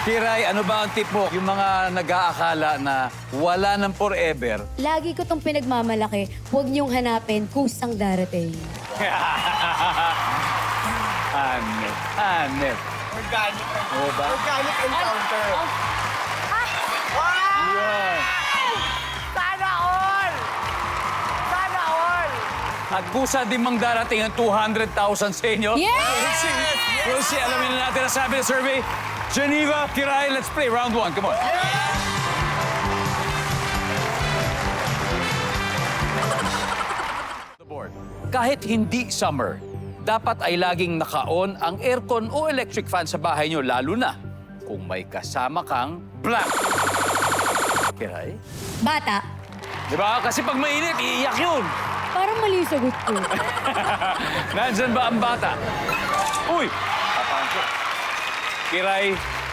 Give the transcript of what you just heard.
Kiray, ano ba ang tip mo? Yung mga nag-aakala na wala nang forever. Lagi ko tong pinagmamalaki, huwag niyong hanapin kusang darating. Hanep. Organic. Oo ba? Organic encounter. Yan. Sana all! Sana all! At kusa din mang darating ang 200,000 sa inyo. Yes! We'll see. Alamin na natin ang sabi ng survey. Geneva, Kiray, let's play round one. Come on. The board. Kahit hindi summer, dapat ay laging naka-on ang aircon o electric fan sa bahay nyo, lalo na kung may kasama kang blank. Kiray? Bata, Di ba? Kasi pag mainit, iiyak yun. parang mali yung sagot ko. Nandyan ba ang bata? Uy! Papansin. Kiray,